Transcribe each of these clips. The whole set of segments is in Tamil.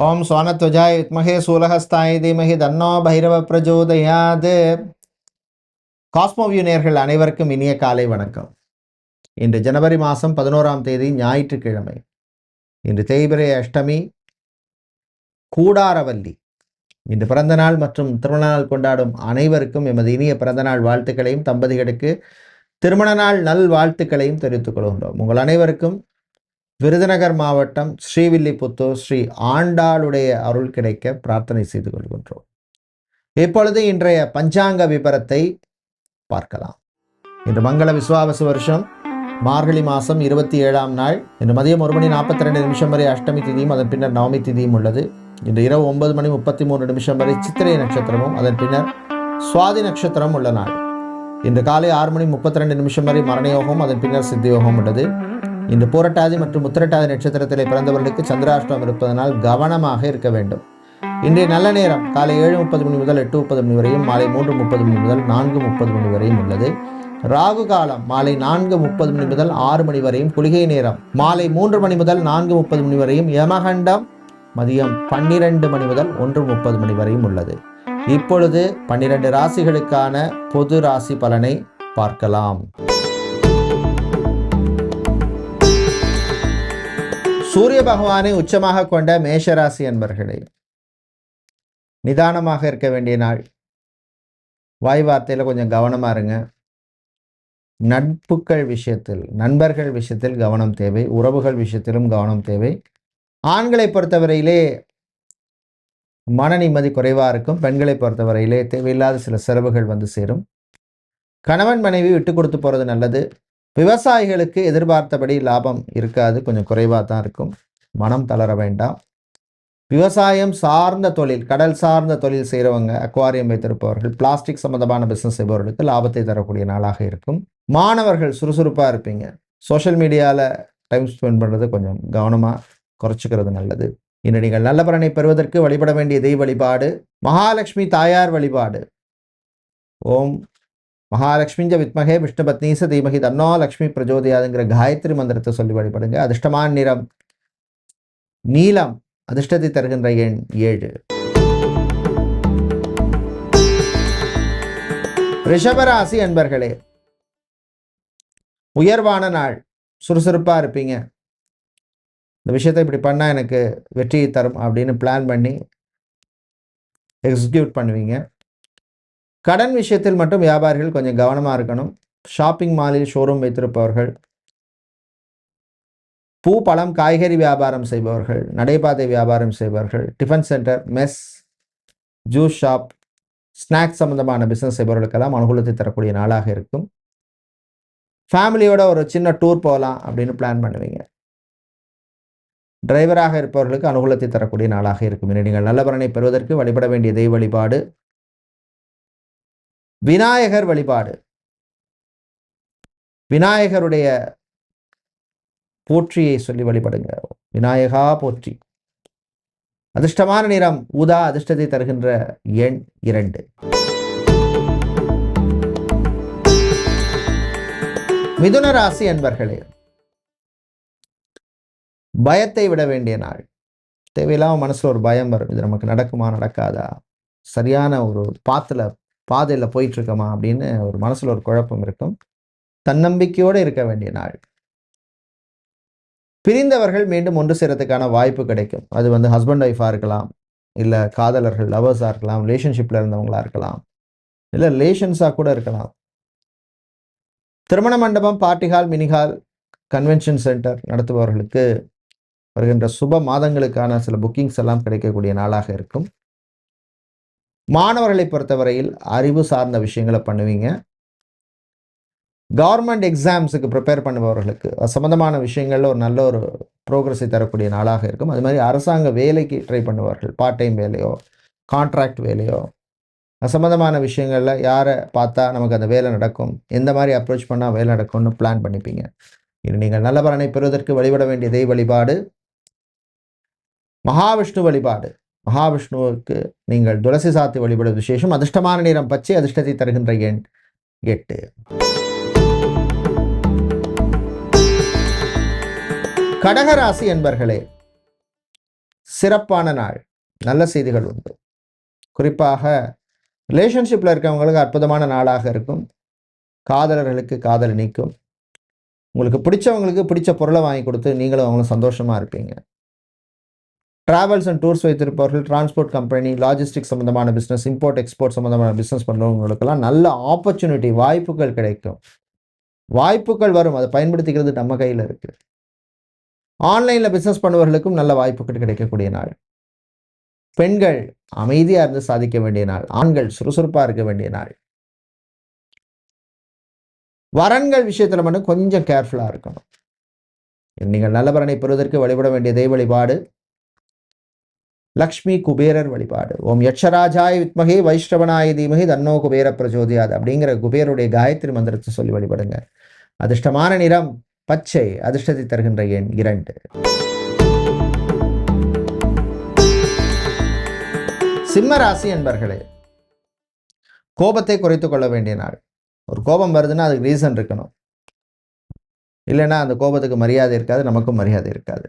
ஓம் சுவானத்வஜாய வித்மஹே சூலஹஸ்தாய தீமஹி தன்னோ பைரவ பிரஜோதயாத். காஸ்மோவியூ நேயர்கள் அனைவருக்கும் இனிய காலை வணக்கம். இன்று ஜனவரி மாதம் 11ஆம் தேதி ஞாயிற்றுக்கிழமை. இன்று தேய்பிறை அஷ்டமி, கூடாரவல்லி. இன்று பிறந்தநாள் மற்றும் திருமண நாள் கொண்டாடும் அனைவருக்கும் எமது இனிய பிறந்தநாள் வாழ்த்துக்களையும் தம்பதிகளுக்கு திருமண நாள் நல் வாழ்த்துக்களையும் தெரிவித்துக் கொள்கின்றோம். உங்கள் அனைவருக்கும் விருதுநகர் மாவட்டம் ஸ்ரீவில்லிபுத்தூர் ஸ்ரீ ஆண்டாளுடைய அருள் கிடைக்க பிரார்த்தனை செய்து கொள்கின்றோம். இப்பொழுது இன்றைய பஞ்சாங்க விபரத்தை பார்க்கலாம். இன்று மங்கள விஸ்வாவசு வருஷம் மார்கழி மாதம் 27ஆம் நாள். இன்று மதியம் 1 மணி 42 நிமிஷம் வரை அஷ்டமி திதியும் அதன் பின்னர் நவமி திதியும் உள்ளது. இன்று இரவு 9 மணி 33 நிமிஷம் வரை சித்திரை நட்சத்திரமும் அதன் பின்னர் சுவாதி நட்சத்திரம் உள்ள நாள். இன்று காலை 6 மணி 32 நிமிஷம் வரை மரணயோகம் அதன் பின்னர் சித்தியோகம் உள்ளது. இன்று பூரட்டாதி மற்றும் உத்திரட்டாதி நட்சத்திரத்திலே பிறந்தவர்களுக்கு சந்திராஷ்டமம் இருப்பதனால் கவனமாக இருக்க வேண்டும். இன்றைய நல்ல நேரம் காலை 7:30 மணி முதல் 8:30 மணி வரையும், மாலை 3:30 மணி முதல் 4:30 மணி வரையும் உள்ளது. ராகு காலம் மாலை 4:30 மணி முதல் 6 மணி வரையும், குளிகை நேரம் மாலை 3 மணி முதல் 4:30 மணி வரையும், யமகண்டம் மதியம் 12 மணி முதல் 1:30 மணி வரையும் உள்ளது. இப்பொழுது 12 ராசிகளுக்கான பொது ராசி பலனை பார்க்கலாம். சூரிய பகவானை உச்சமாக கொண்ட மேஷராசி அன்பர்களே, நிதானமாக இருக்க வேண்டிய நாள். வாய் வார்த்தையில் கொஞ்சம் கவனமாக இருங்க. நட்புகள் விஷயத்தில், நண்பர்கள் விஷயத்தில் கவனம் தேவை. உறவுகள் விஷயத்திலும் கவனம் தேவை. ஆண்களை பொறுத்தவரையிலே மன நிம்மதி குறைவாக இருக்கும். பெண்களை பொறுத்தவரையிலே தேவையில்லாத சில செலவுகள் வந்து சேரும். கணவன் மனைவி விட்டு கொடுத்து போகிறது நல்லது. விவசாயிகளுக்கு எதிர்பார்த்தபடி லாபம் இருக்காது, கொஞ்சம் குறைவாக தான் இருக்கும். மனம் தளர வேண்டாம். விவசாயம் சார்ந்த தொழில், கடல் சார்ந்த தொழில் செய்கிறவங்க, அக்வாரியம் வைத்திருப்பவர்கள், பிளாஸ்டிக் சம்பந்தமான பிஸ்னஸ் செய்பவர்களுக்கு லாபத்தை தரக்கூடிய நாளாக இருக்கும். மாணவர்கள் சுறுசுறுப்பாக இருப்பீங்க. சோஷியல் மீடியாவில் டைம் ஸ்பெண்ட் பண்ணுறது கொஞ்சம் கவனமாக குறைச்சிக்கிறது நல்லது. இன்று நீங்கள் நல்ல பலனை பெறுவதற்கு வழிபட வேண்டிய தெய்வ வழிபாடு மகாலட்சுமி தாயார் வழிபாடு. ஓம் மகாலட்சுமிஞ்ச வித்மகே விஷ்ணுபத்னீச தீமகி தன்னோ லக்ஷ்மி பிரஜோதயாதுங்கிற காயத்ரி மந்திரத்தை சொல்லி வழிபடுங்க. அதிர்ஷ்டமான நிறம் நீலம், அதிர்ஷ்டத்தை தருகின்ற எண் 7. ரிஷபராசி அன்பர்களே, உயர்வான நாள். சுறுசுறுப்பாக இருப்பீங்க. இந்த விஷயத்தை இப்படி பண்ணால் எனக்கு வெற்றியை தரும் அப்படின்னு பிளான் பண்ணி எக்ஸிக்யூட் பண்ணுவீங்க. கடன் விஷயத்தில் மட்டும் வியாபாரிகள் கொஞ்சம் கவனமாக இருக்கணும். ஷாப்பிங் மாலில் ஷோரூம் வைத்திருப்பவர்கள், பூ பழம் காய்கறி வியாபாரம் செய்பவர்கள், நடைபாதை வியாபாரம் செய்பவர்கள், tiffin centre, mess, juice shop, snacks சம்பந்தமான பிஸ்னஸ் செய்பவர்களுக்கெல்லாம் அனுகூலத்தை தரக்கூடிய நாளாக இருக்கும். ஃபேமிலியோட ஒரு சின்ன டூர் போகலாம் அப்படின்னு பிளான் பண்ணுவீங்க. டிரைவராக இருப்பவர்களுக்கு அனுகூலத்தை தரக்கூடிய நாளாக இருக்கும். நீங்கள் நல்ல பலனை பெறுவதற்கு வழிபட வேண்டிய தெய்வ வழிபாடு விநாயகர் வழிபாடு. விநாயகருடைய போற்றியை சொல்லி வழிபடுங்க. விநாயகா போற்றி. அதிர்ஷ்டமான நிறம் ஊதா, அதிர்ஷ்டத்தை தருகின்ற எண் 2. மிதுன ராசி அன்பர்களே, பயத்தை விட வேண்டிய நாள். தேவையில்லாம மனசுல ஒரு பயம் வரும். இது நமக்கு நடக்குமா நடக்காதா, சரியான ஒரு பாதையில் போயிட்டு இருக்கமா அப்படின்னு ஒரு மனசுல ஒரு குழப்பம் இருக்கும். தன்னம்பிக்கையோடு இருக்க வேண்டிய நாள். பிரிந்தவர்கள் மீண்டும் ஒன்று சேரத்துக்கான வாய்ப்பு கிடைக்கும். அது ஹஸ்பண்ட் ஒய்ஃபாக இருக்கலாம், இல்லை காதலர்கள் லவர்ஸாக இருக்கலாம், ரிலேஷன்ஷிப்பில் இருந்தவங்களா இருக்கலாம், இல்லை ரிலேஷன்ஸாக கூட இருக்கலாம். திருமண மண்டபம், party hall, mini hall, convention centre நடத்துபவர்களுக்கு வருகின்ற சுப மாதங்களுக்கான சில புக்கிங்ஸ் எல்லாம் கிடைக்கக்கூடிய நாளாக இருக்கும். மாணவர்களை பொறுத்தவரையில் அறிவு சார்ந்த விஷயங்களை பண்ணுவீங்க. கவர்மெண்ட் எக்ஸாம்ஸுக்கு ப்ரிப்பேர் பண்ணுபவர்களுக்கு சம்பந்தமான விஷயங்களில் ஒரு நல்ல ஒரு ப்ரோக்ரஸை தரக்கூடிய நாளாக இருக்கும். அது மாதிரி அரசாங்க வேலைக்கு ட்ரை பண்ணுவார்கள், பார்ட் டைம் வேலையோ கான்ட்ராக்ட் வேலையோ சம்பந்தமான விஷயங்களில் யாரை பார்த்தா நமக்கு அந்த வேலை நடக்கும், எந்த மாதிரி அப்ரோச் பண்ணால் வேலை நடக்கும்னு பிளான் பண்ணிப்பீங்க. இது நீங்கள் நல்ல பலனை பெறுவதற்கு வழிபட வேண்டிய தெய்வ வழிபாடு மகாவிஷ்ணு வழிபாடு. மகாவிஷ்ணுவுக்கு நீங்கள் துளசி சாத்தி வழிபடுவது விசேஷம். அதிர்ஷ்டமான நிறம் பச்சை, அதிர்ஷ்டத்தை தருகின்ற எண் 8. கடகராசி என்பர்களே, சிறப்பான நாள், நல்ல செய்திகள் உண்டு. குறிப்பாக ரிலேஷன்ஷிப்பில் இருக்கவங்களுக்கு அற்புதமான நாளாக இருக்கும். காதலர்களுக்கு காதல் நீக்கும். உங்களுக்கு பிடிச்சவங்களுக்கு பிடிச்ச பொருளை வாங்கி கொடுத்து நீங்களும் அவங்களும் சந்தோஷமாக இருப்பீங்க. ட்ராவல்ஸ் அண்ட் டூர்ஸ் வைத்திருப்பவர்கள், டிரான்ஸ்போர்ட் கம்பெனி, லாஜிஸ்டிக் சம்மந்தமான பிஸ்னஸ், இம்போர்ட் எக்ஸ்போர்ட் சம்மந்தமான பிஸ்னஸ் பண்ணுறவங்களுக்கெல்லாம் நல்ல ஆப்பர்ச்சுனிட்டி, வாய்ப்புகள் கிடைக்கும். வாய்ப்புகள் வரும், அதை பயன்படுத்திக்கிறது நம்ம கையில் இருக்குது. ஆன்லைனில் பிஸ்னஸ் பண்ணுவவர்களுக்கும் நல்ல வாய்ப்புகள் கிடைக்கக்கூடிய நாள். பெண்கள் அமைதியாக இருந்து சாதிக்க வேண்டிய நாள். ஆண்கள் சுறுசுறுப்பாக இருக்க வேண்டிய நாள். வரன்கள் விஷயத்தில் மட்டும் கொஞ்சம் கேர்ஃபுல்லாக இருக்கணும். நீங்கள் நல்ல பலனை பெறுவதற்கு வழிபட வேண்டிய தெய்வ வழிபாடு லக்ஷ்மி குபேரர் வழிபாடு. ஓம் யட்சராஜாய வித்மகே வைஷ்ணவனாய தீமகி தன்னோ குபேர பிரச்சோதியாது அப்படிங்கிற குபேருடைய காயத்ரி மந்திரத்தை சொல்லி வழிபடுங்க. அதிர்ஷ்டமான நிறம் பச்சை. அதிர்ஷ்டத்தை தருகின்ற எண் 2. சிம்ம ராசி என்பர்களே, கோபத்தை குறைத்துக் கொள்ள வேண்டிய நாள். ஒரு கோபம் வருதுன்னா அதுக்கு ரீசன் இருக்கணும். இல்லைன்னா அந்த கோபத்துக்கு மரியாதை இருக்காது, நமக்கும் மரியாதை இருக்காது.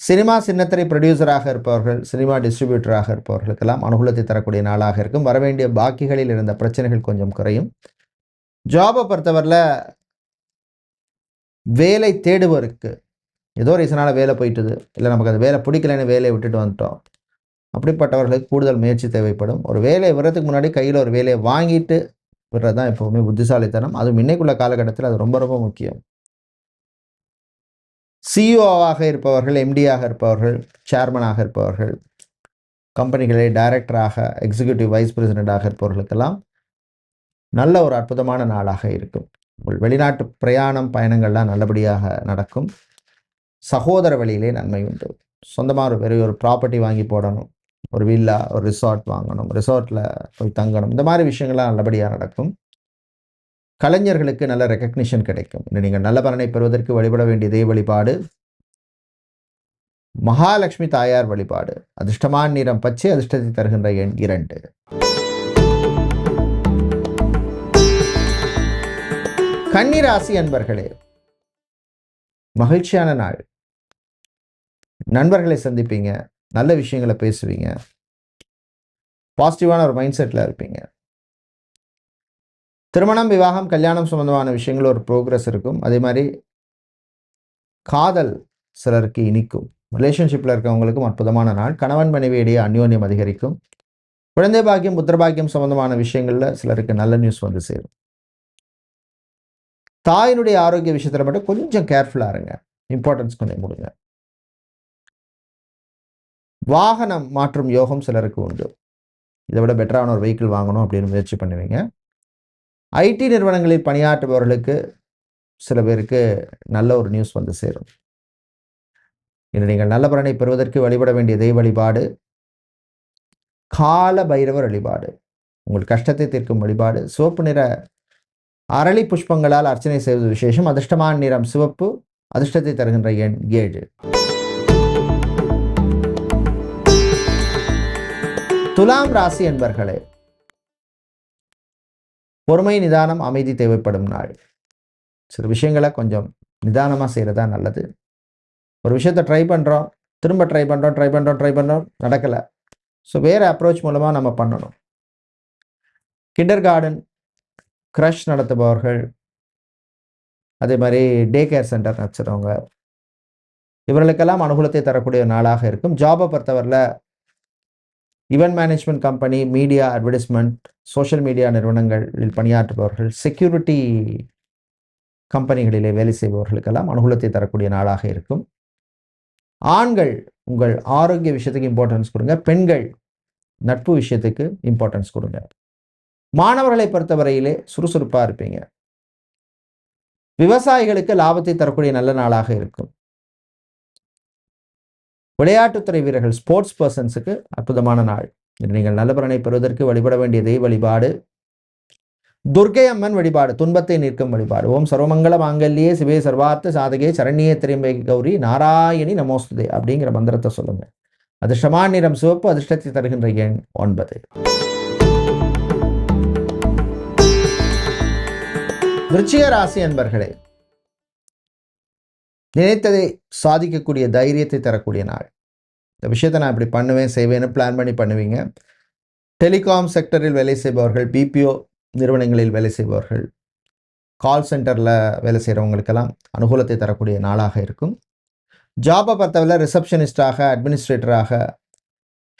சினிமா சின்னத்திரை ப்ரொடியூசராக இருப்பவர்கள், சினிமா டிஸ்ட்ரிபியூட்டராக இருப்பவர்களுக்கெல்லாம் அனுகூலத்தை தரக்கூடிய நாளாக இருக்கும். வரவேண்டிய பாக்கிகளில் இருந்த பிரச்சனைகள் கொஞ்சம் குறையும். ஜாபை பொறுத்தவரையில் வேலை தேடுவருக்கு ஏதோ ரீசனால் வேலை போயிட்டுது, இல்லை நமக்கு அந்த வேலை பிடிக்கலைன்னு வேலையை விட்டுட்டு வந்துட்டோம், அப்படிப்பட்டவர்களுக்கு கூடுதல் முயற்சி தேவைப்படும். ஒரு வேலையை விடுறதுக்கு முன்னாடி கையில் ஒரு வேலையை வாங்கிட்டு விடுறது தான் எப்போவுமே புத்திசாலித்தனம். அதுவும் இன்னைக்குள்ள காலகட்டத்தில் அது ரொம்ப ரொம்ப முக்கியம். சிஇஓவாக இருப்பவர்கள், எம்டியாக இருப்பவர்கள், சேர்மனாக இருப்பவர்கள், கம்பெனிகளை டைரக்டராக, எக்ஸிக்யூட்டிவ் வைஸ் பிரசிடென்டாக இருப்பவர்களுக்கெல்லாம் நல்ல ஒரு அற்புதமான நாளாக இருக்கும். உங்கள் வெளிநாட்டு பிரயாணம், பயணங்கள்லாம் நல்லபடியாக நடக்கும். சகோதர வழியிலே நன்மை உண்டு. சொந்தமாக ஒரு பெரிய ஒரு ப்ராப்பர்ட்டி வாங்கி போடணும், ஒரு வில்லா, ஒரு ரிசார்ட் வாங்கணும், ரிசார்ட்டில் போய் தங்கணும், இந்த மாதிரி விஷயங்கள்லாம் நல்லபடியாக நடக்கும். கலைஞர்களுக்கு நல்ல ரெக்கக்னிஷன் கிடைக்கும். நீங்கள் நல்ல பலனை பெறுவதற்கு வழிபட வேண்டிய தெய்வ வழிபாடு மகாலட்சுமி தாயார் வழிபாடு. அதிர்ஷ்டமான நிறம் பச்சை. அதிர்ஷ்டத்தை தருகின்ற எண் 2. கன்னி ராசி அன்பர்களே, மகிழ்ச்சியான நாள். நண்பர்களை சந்திப்பீங்க, நல்ல விஷயங்களை பேசுவீங்க, பாசிட்டிவான ஒரு மைண்ட் செட்டில் இருப்பீங்க. திருமணம், விவாகம், கல்யாணம் சம்பந்தமான விஷயங்கள் ஒரு ப்ரோக்ரஸ் இருக்கும். அதே மாதிரி காதல் சிலருக்கு இனிக்கும். ரிலேஷன்ஷிப்பில் இருக்கவங்களுக்கும் அற்புதமான நாள். கணவன் மனைவியிடையே அந்யோன்யம் அதிகரிக்கும். குழந்தை பாக்கியம், புத்திர பாக்கியம் சம்பந்தமான விஷயங்களில் சிலருக்கு நல்ல நியூஸ் வந்து சேரும். தாயினுடைய ஆரோக்கிய விஷயத்தில் மட்டும் கொஞ்சம் கேர்ஃபுல்லாக இருங்க, இம்பார்ட்டன்ஸ் கொஞ்சம் கொடுங்க. வாகனம் மாற்றும் யோகம் சிலருக்கு உண்டு. இதை விட பெட்டரான ஒரு வெஹிக்கிள் வாங்கணும் அப்படின்னு முயற்சி பண்ணுவீங்க. ஐடி நிறுவனங்களில் பணியாற்றுபவர்களுக்கு சில பேருக்கு நல்ல ஒரு நியூஸ் வந்து சேரும். இன்று நீங்கள் நல்ல பலனை பெறுவதற்கு வழிபட வேண்டிய தெய்வ வழிபாடு கால பைரவர் வழிபாடு. உங்கள் கஷ்டத்தை தீர்க்கும் வழிபாடு. சிவப்பு நிற அரளி புஷ்பங்களால் அர்ச்சனை செய்வது விசேஷம். அதிர்ஷ்டமான நிறம் சிவப்பு. அதிர்ஷ்டத்தை தருகின்ற எண் 7. துலாம் ராசி என்பர்களே, பொறுமை, நிதானம், அமைதி தேவைப்படும் நாள். சில விஷயங்களை கொஞ்சம் நிதானமாக செய்கிறதா நல்லது. ஒரு விஷயத்தை ட்ரை பண்ணுறோம், திரும்ப ட்ரை பண்ணுறோம், நடக்கலை. ஸோ வேறு அப்ரோச் மூலமாக நம்ம பண்ணணும். கிண்டர் கார்டன், க்ரஷ் நடத்துபவர்கள், அதே மாதிரி டே கேர் சென்டர் நடத்துகிறவங்க, இவர்களுக்கெல்லாம் அனுகூலத்தை தரக்கூடிய நாளாக இருக்கும். ஜாபை பொறுத்தவரையில் event management company, media, advertisement, social media நிறுவனங்களில் பணியாற்றுபவர்கள், செக்யூரிட்டி கம்பெனிகளிலே வேலை செய்பவர்களுக்கெல்லாம் அனுகூலத்தை தரக்கூடிய நாளாக இருக்கும். ஆண்கள் உங்கள் ஆரோக்கிய விஷயத்துக்கு இம்பார்ட்டன்ஸ் கொடுங்க. பெண்கள் நட்பு விஷயத்துக்கு இம்பார்ட்டன்ஸ் கொடுங்க. மாணவர்களை பொறுத்தவரையிலே சுறுசுறுப்பாக இருப்பீங்க. விவசாயிகளுக்கு லாபத்தை தரக்கூடிய நல்ல நாளாக இருக்கும். விளையாட்டுத்துறை வீரர்கள், ஸ்போர்ட்ஸ் பர்சன்ஸுக்கு அற்புதமான நாள். நீங்கள் நல்ல பலனை பெறுவதற்கு வழிபட வேண்டிய தெய்வ வழிபாடு துர்க்கை அம்மன் வழிபாடு. துன்பத்தை நீக்கும் வழிபாடு. ஓம் சர்வமங்கள மாங்கல்யே சிவே சர்வார்த்த சாதகே சரண்யே திரியம்பகே கௌரி நாராயணி நமோஸ்துதே அப்படிங்கிற மந்திரத்தை சொல்லுங்க. அதிர்ஷ்டமான நிறம் சிவப்பு. அதிர்ஷ்டத்தை தருகின்ற எண் 9. விருச்சிக ராசி அன்பர்களே, நினைத்ததை சாதிக்கக்கூடிய தைரியத்தை தரக்கூடிய நாள். இந்த விஷயத்தை நான் இப்படி பண்ணுவேன் செய்வேன்னு பிளான் பண்ணி பண்ணுவீங்க. டெலிகாம் செக்டரில் வேலை செய்பவர்கள், பிபிஓ நிறுவனங்களில் வேலை செய்பவர்கள், கால் சென்டரில் வேலை செய்கிறவங்களுக்கெல்லாம் அனுகூலத்தை தரக்கூடிய நாளாக இருக்கும். ஜாபை பொறுத்தவரை ரிசப்ஷனிஸ்டாக, அட்மினிஸ்ட்ரேட்டராக,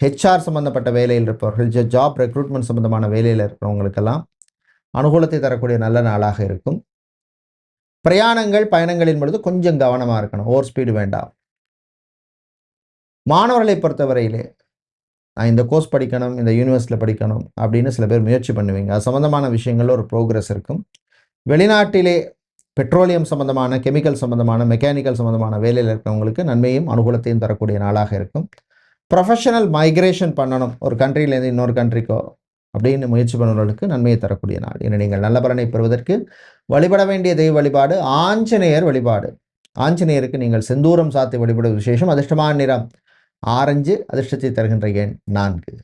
ஹெச்ஆர் சம்மந்தப்பட்ட வேலையில் இருப்பவர்கள், ஜாப் ரெக்ரூட்மெண்ட் சம்மந்தமான வேலையில் இருக்கிறவங்களுக்கெல்லாம் அனுகூலத்தை தரக்கூடிய நல்ல நாளாக இருக்கும். பிரயாணங்கள், பயணங்களின் பொழுது கொஞ்சம் கவனமாக இருக்கணும். ஓவர் ஸ்பீடு வேண்டாம். மாணவர்களை பொறுத்தவரையிலே நான் இந்த கோர்ஸ் படிக்கணும், இந்த யூனிவர்சிட்டியில் படிக்கணும் அப்படின்னு சில பேர் முயற்சி பண்ணுவீங்க. அது சம்மந்தமான விஷயங்களில் ஒரு ப்ரோக்ரஸ் இருக்கும். வெளிநாட்டிலே பெட்ரோலியம் சம்மந்தமான, கெமிக்கல் சம்மந்தமான, மெக்கானிக்கல் சம்மந்தமான வேலையில் இருக்கிறவங்களுக்கு நன்மையும் அனுகூலத்தையும் தரக்கூடிய நாளாக இருக்கும். ப்ரொஃபஷனல் மைக்ரேஷன் பண்ணணும், ஒரு கண்ட்ரிலேருந்து இன்னொரு கண்ட்ரிக்கோ அப்படின்னு முயற்சி பண்ணுறவர்களுக்கு நன்மையை தரக்கூடிய நாள். என நீங்கள் நல்ல பலனை பெறுவதற்கு வழிபட வேண்டிய தெய்வ வழிபாடு ஆஞ்சநேயர் வழிபாடு. ஆஞ்சநேயருக்கு நீங்கள் செந்தூரம் சாத்தி வழிபடுவது விசேஷம். அதிர்ஷ்டமான நிறம் ஆரஞ்சு, அதிர்ஷ்டத்தை தருகின்ற எண் 4.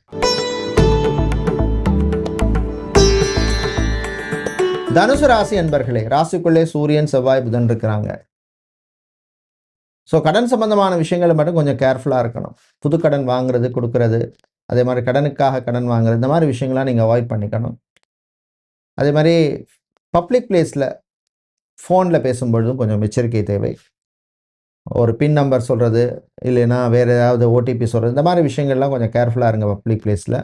தனுசு ராசி அன்பர்களே, ராசிக்குள்ளே சூரியன், செவ்வாய், புதன் இருக்கிறாங்க. ஸோ கடன் சம்பந்தமான விஷயங்களை மட்டும் கொஞ்சம் கேர்ஃபுல்லாக இருக்கணும். புது கடன் வாங்குறது, கொடுக்கறது, அதே மாதிரி கடனுக்காக கடன் வாங்குறது, இந்த மாதிரி விஷயங்கள்லாம் நீங்கள் அவாய்ட் பண்ணிக்கணும். அதே மாதிரி பப்ளிக் பிளேஸில் ஃபோனில் பேசும்பொழுதும் கொஞ்சம் எச்சரிக்கை தேவை. ஒரு பின் நம்பர் சொல்கிறது, இல்லைன்னா வேறு ஏதாவது ஓடிபி சொல்கிறது, இந்த மாதிரி விஷயங்கள்லாம் கொஞ்சம் கேர்ஃபுல்லாக இருங்க பப்ளிக் பிளேஸில்.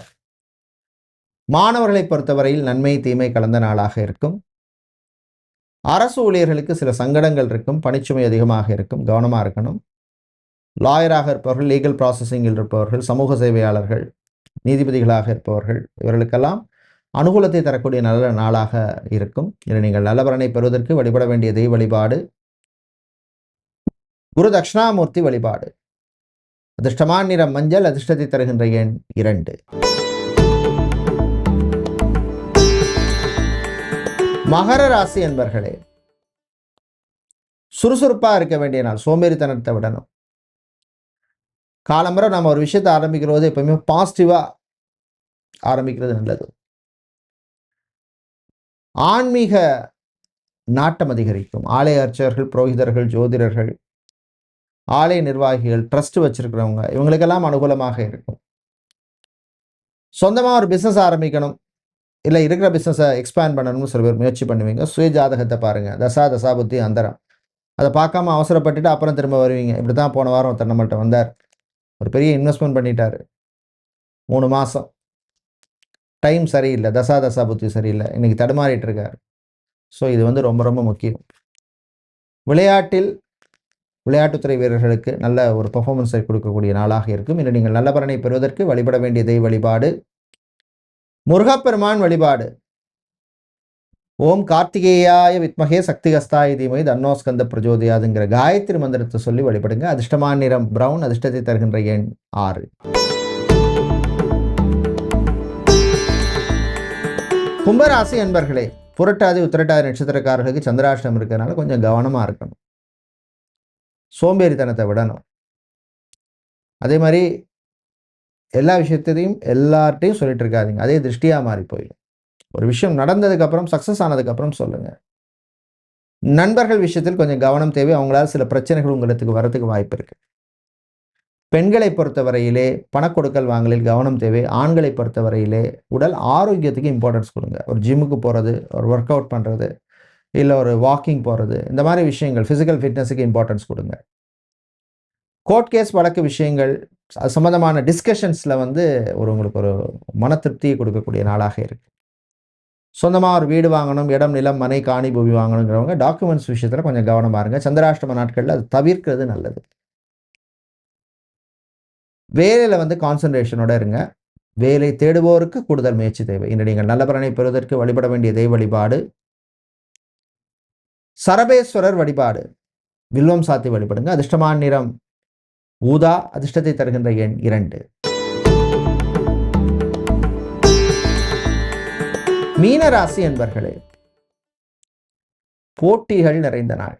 மாணவர்களை பொறுத்தவரையில் நன்மை தீமை கலந்த நாளாக இருக்கும். அரசு ஊழியர்களுக்கு சில சங்கடங்கள் இருக்கும், பணிச்சுமை அதிகமாக இருக்கும், கவனமாக இருக்கணும். லாயராக இருப்பவர்கள், லீகல் ப்ராசஸிங்கில் இருப்பவர்கள், சமூக சேவையாளர்கள், நீதிபதிகளாக இருப்பவர்கள், இவர்களுக்கெல்லாம் அனுகூலத்தை தரக்கூடிய நல்ல நாளாக இருக்கும். இதில் நீங்கள் நல்ல பலனை பெறுவதற்கு வழிபட வேண்டிய தெய்வ வழிபாடு குரு தட்சிணாமூர்த்தி வழிபாடு. அதிர்ஷ்டமான நிறம் மஞ்சள், அதிர்ஷ்டத்தை தருகின்ற எண் 2. மகர ராசி என்பர்களே, சுறுசுறுப்பாக இருக்க வேண்டிய நாள். சோம்பேறித்தனத்தை விடணும். காலம்பரை நம்ம ஒரு விஷயத்தை ஆரம்பிக்கிறது எப்பவுமே பாசிட்டிவாக ஆரம்பிக்கிறது நல்லது. ஆன்மீக நாட்டம் அதிகரிக்கும். ஆலய அர்ச்சகர்கள், புரோகிதர்கள், ஜோதிடர்கள், ஆலய நிர்வாகிகள், ட்ரஸ்ட் வச்சிருக்கிறவங்க, இவங்களுக்கெல்லாம் அனுகூலமாக இருக்கும். சொந்தமாக ஒரு பிஸ்னஸ் ஆரம்பிக்கணும், இல்லை இருக்கிற பிஸ்னஸை எக்ஸ்பேண்ட் பண்ணணும்னு சில பேர் முயற்சி பண்ணுவீங்க. சுய ஜாதகத்தை பாருங்கள், தசாபுத்தி அந்தரம், அதை பார்க்காம அவசரப்பட்டுட்டு அப்புறம் திரும்ப வருவீங்க. இப்படி தான் போன வாரம் ஒருத்தர் நம்மள்கிட்ட வந்தார். ஒரு பெரிய இன்வெஸ்ட்மெண்ட் பண்ணிட்டார். 3 மாதம் டைம் சரியில்லை, தசாபுத்தி சரியில்லை, இன்றைக்கி தடுமாறிட்டு இருக்கார். ஸோ இது வந்து ரொம்ப ரொம்ப முக்கியம். விளையாட்டுத்துறை வீரர்களுக்கு நல்ல ஒரு பெர்ஃபார்மன்ஸை கொடுக்கக்கூடிய நாளாக இருக்கும். இன்று நீங்கள் நல்ல பலனை பெறுவதற்கு வழிபட வேண்டிய தெய்வ வழிபாடு முருகப்பெருமான் வழிபாடு. ஓம் கார்த்திகேயாய வித்மகே சக்திகஸ்தாய தீமஹி தன்னோ ஸ்கந்த பிரஜோதயாதுங்கிற காயத்ரி மந்திரத்தை சொல்லி வழிபடுங்க. அதிர்ஷ்டமான நிறம் பிரவுன், அதிர்ஷ்டத்தை தருகின்ற எண் 6. கும்பராசி அன்பர்களே, புரட்டாதி உத்திரட்டாதி நட்சத்திரக்காரர்களுக்கு சந்திராஷ்டமம் இருக்கிறதுனால கொஞ்சம் கவனமாக இருக்கணும். சோம்பேறித்தனத்தை விடணும். அதே மாதிரி எல்லா விஷயத்தையும் எல்லார்ட்டையும் சொல்லிட்டு இருக்காதீங்க. அதே திருஷ்டியாக மாறி போயிடும். ஒரு விஷயம் நடந்ததுக்கப்புறம், சக்ஸஸ் ஆனதுக்கப்புறம் சொல்லுங்கள். நண்பர்கள் விஷயத்தில் கொஞ்சம் கவனம் தேவை. அவங்களால சில பிரச்சனைகள் உங்களுக்கு வரத்துக்கு வாய்ப்பு இருக்குது. பெண்களை பொறுத்தவரையிலே பணக்கொடுக்கல் வாங்கலில் கவனம் தேவை. ஆண்களை பொறுத்தவரையிலே உடல் ஆரோக்கியத்துக்கு இம்பார்ட்டன்ஸ் கொடுங்க. ஒரு ஜிம்முக்கு போகிறது, ஒரு ஒர்க் அவுட் பண்ணுறது, இல்லை ஒரு வாக்கிங் போகிறது, இந்த மாதிரி விஷயங்கள் ஃபிசிக்கல் ஃபிட்னஸுக்கு இம்பார்ட்டன்ஸ் கொடுங்க. கோர்ட் கேஸ் வழக்கு விஷயங்கள், அது சம்மந்தமான டிஸ்கஷன்ஸில் வந்து உங்களுக்கு ஒரு மன திருப்தியை கொடுக்கக்கூடிய நாளாக இருக்குது. சொந்தமாக ஒரு வீடு வாங்கணும், இடம், நிலம், மனை, காணி, பூமி வாங்கணுங்கிறவங்க டாக்குமெண்ட்ஸ் விஷயத்தில் கொஞ்சம் கவனமாக இருங்க. சந்திராஷ்டம நாட்களில் அது தவிர்க்கிறது நல்லது. வேலையில் வந்து கான்சன்ட்ரேஷனோட இருங்க. வேலை தேடுவோருக்கு கூடுதல் முயற்சி தேவை. இன்று நீங்கள் நல்ல பலனை பெறுவதற்கு வழிபட வேண்டிய தெய்வ வழிபாடு சரபேஸ்வரர் வழிபாடு. வில்வம் சாத்தி வழிபடுங்க. அதிர்ஷ்டமான நிறம் ஊதா, அதிர்ஷ்டத்தை தருகின்ற எண் 2. மீன ராசி என்பர்களே, போட்டிகள் நிறைந்த நாள்.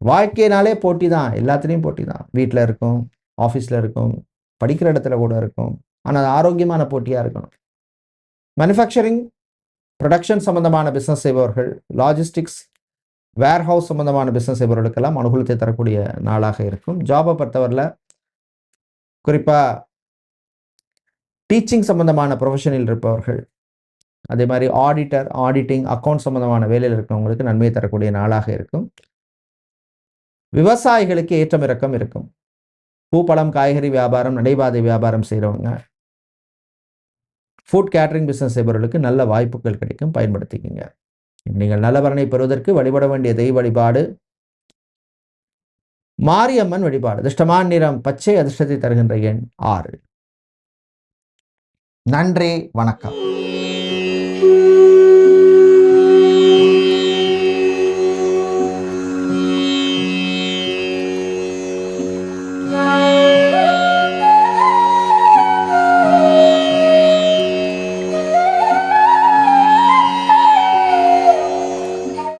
வாழ்க்கையினாலே போட்டி தான், எல்லாத்துலேயும் போட்டி தான். வீட்டில் இருக்கும், ஆஃபீஸில் இருக்கும், படிக்கிற இடத்துல கூட இருக்கும். ஆனால் அது ஆரோக்கியமான போட்டியாக இருக்கணும். மேனுஃபேக்சரிங், ப்ரொடக்ஷன் சம்பந்தமான பிஸ்னஸ் செய்பவர்கள், லாஜிஸ்டிக்ஸ், வேர்ஹவுஸ் சம்பந்தமான பிஸ்னஸ் செய்பவர்களுக்கெல்லாம் அனுகூலத்தை தரக்கூடிய நாளாக இருக்கும். ஜாபை பொறுத்தவரையில் குறிப்பாக டீச்சிங் சம்பந்தமான ப்ரொஃபஷனில் இருப்பவர்கள், அதே மாதிரி ஆடிட்டர், ஆடிட்டிங், அக்கௌண்ட் சம்பந்தமான வேலையில் இருக்கிறவங்களுக்கு நன்மை தரக்கூடிய நாளாக இருக்கும். விவசாயிகளுக்கு ஏற்றம் இறக்கம் இருக்கும். பூ, பழம், காய்கறி வியாபாரம், நடைபாதை வியாபாரம் செய்கிறவங்க, ஃபுட் கேட்டரிங் பிஸ்னஸ் செய்பவர்களுக்கு நல்ல வாய்ப்புகள் கிடைக்கும், பயன்படுத்திக்கங்க. நீங்கள் நல்ல பலனை பெறுவதற்கு வழிபட வேண்டிய தெய்வ வழிபாடு மாரியம்மன் வழிபாடு. அதிர்ஷ்டமான நிறம் பச்சை, அதிர்ஷ்டத்தை தருகின்ற எண் 6. நன்றி, வணக்கம்.